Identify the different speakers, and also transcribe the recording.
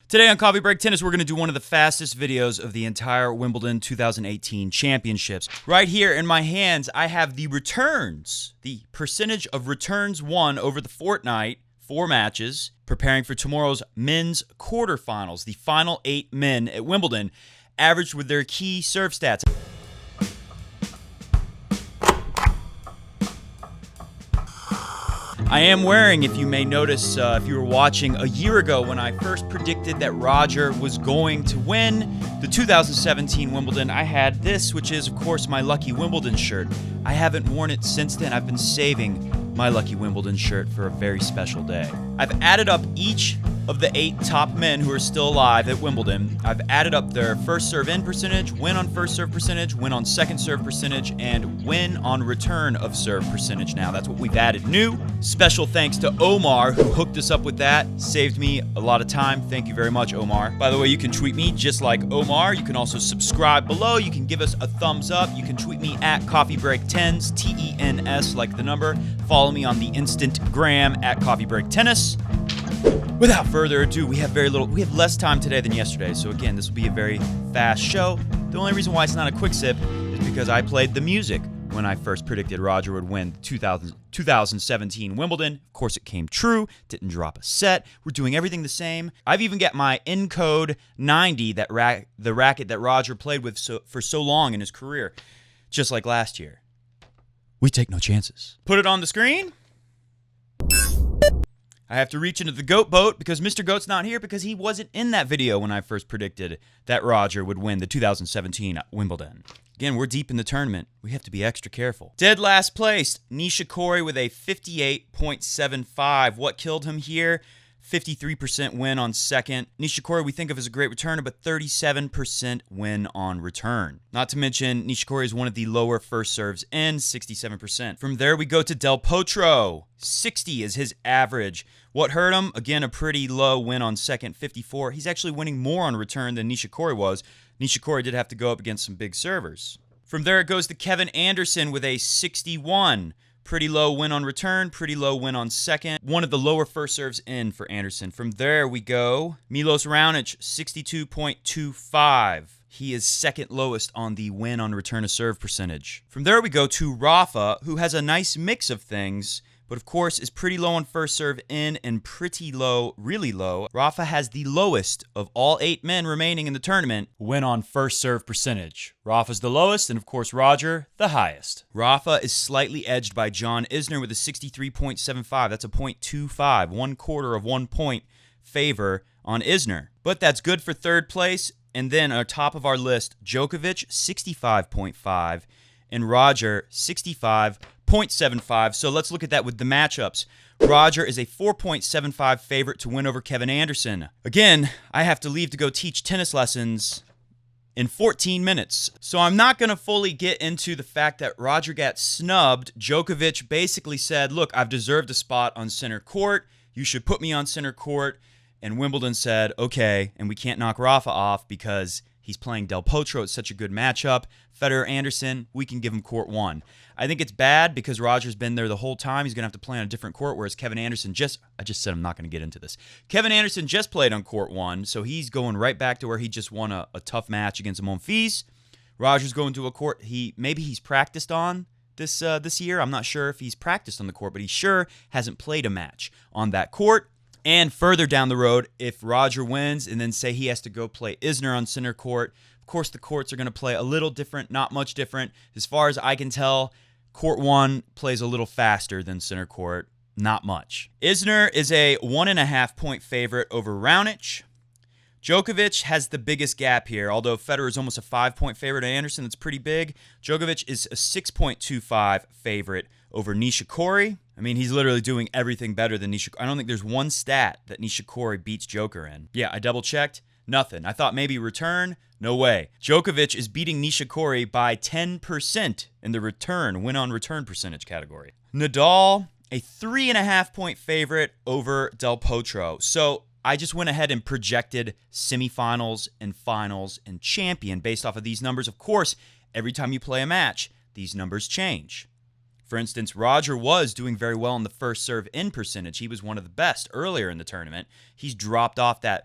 Speaker 1: Today on Coffee Break Tennis, we're going to do one of the fastest videos of the entire Wimbledon 2018 championships. Right here in my hands, I have the returns, the percentage of returns won over the fortnight, 4 matches, preparing for tomorrow's men's quarterfinals. The final 8 men at Wimbledon averaged with their key serve stats. I am wearing, if you may notice, if you were watching a year ago when I first predicted that Roger was going to win the 2017 Wimbledon, I had this, which is, of course, my Lucky Wimbledon shirt. I haven't worn it since then. I've been saving my Lucky Wimbledon shirt for a very special day. I've added up each of the 8 top men who are still alive at Wimbledon. I've added up their first serve in percentage, win on first serve percentage, win on second serve percentage, and win on return of serve percentage now. That's what we've added new. Special thanks to Omar, who hooked us up with that. Saved me a lot of time. Thank you very much, Omar. By the way, you can tweet me just like Omar. You can also subscribe below. You can give us a thumbs up. You can tweet me at CoffeeBreak10s, T-E-N-S, like the number. Follow me on the INSTANTgram at CoffeeBreak10s. Without further ado, we have less time today than yesterday, so again, this will be a very fast show. The only reason why it's not a quick sip is because I played the music when I first predicted Roger would win the 2017 Wimbledon. Of course, it came true, didn't drop a set. We're doing everything the same. I've even got my Encode 90, the racket that Roger played with for so long in his career, just like last year. We take no chances. Put it on the screen. I have to reach into the goat boat because Mr. Goat's not here because he wasn't in that video when I first predicted that Roger would win the 2017 Wimbledon. Again, we're deep in the tournament. We have to be extra careful. Dead last place, Nishikori with a 58.75. What killed him here? 53% win on second. Nishikori we think of as a great returner, but 37% win on return. Not to mention, Nishikori is one of the lower first serves in, 67%. From there, we go to Del Potro. 60 is his average. What hurt him? Again, a pretty low win on second, 54. He's actually winning more on return than Nishikori was. Nishikori did have to go up against some big servers. From there, it goes to Kevin Anderson with a 61. Pretty low win on return, pretty low win on second. One of the lower first serves in for Anderson. From there we go. Milos Raonic, 62.25. He is second lowest on the win on return of serve percentage. From there we go to Rafa, who has a nice mix of things, but of course is pretty low on first serve in and pretty low, really low. Rafa has the lowest of all 8 men remaining in the tournament win on first serve percentage. Rafa's the lowest, and of course Roger, the highest. Rafa is slightly edged by John Isner with a 63.75. That's a 0.25, 1/4 of 1 point favor on Isner. But that's good for third place. And then on top of our list, Djokovic, 65.5, and Roger, 65.75. So let's look at that with the matchups. Roger is a 4.75 favorite to win over Kevin Anderson. Again, I have to leave to go teach tennis lessons in 14 minutes. So I'm not going to fully get into the fact that Roger got snubbed. Djokovic basically said, look, I've deserved a spot on center court. You should put me on center court. And Wimbledon said, okay, and we can't knock Rafa off because he's playing Del Potro. It's such a good matchup. Federer-Anderson, we can give him court 1. I think it's bad because Roger's been there the whole time. He's going to have to play on a different court, whereas Kevin Anderson I just said I'm not going to get into this. Kevin Anderson just played on court 1, so he's going right back to where he just won a tough match against Monfils. Roger's going to a court maybe he's practiced on this year. I'm not sure if he's practiced on the court, but he sure hasn't played a match on that court. And further down the road, if Roger wins and then say he has to go play Isner on center court, of course the courts are going to play a little different, not much different. As far as I can tell, court 1 plays a little faster than center court, not much. Isner is a 1.5 point favorite over Raonic. Djokovic has the biggest gap here. Although Federer is almost a 5-point favorite to Anderson, that's pretty big. Djokovic is a 6.25 favorite over Nishikori. I mean, he's literally doing everything better than Nishikori. I don't think there's one stat that Nishikori beats Joker in. Yeah, I double-checked. Nothing. I thought maybe return. No way. Djokovic is beating Nishikori by 10% in the return, win-on-return percentage category. Nadal, a 3.5 point favorite over Del Potro. So I just went ahead and projected semifinals and finals and champion based off of these numbers. Of course, every time you play a match, these numbers change. For instance, Roger was doing very well in the first serve in percentage. He was one of the best earlier in the tournament. He's dropped off that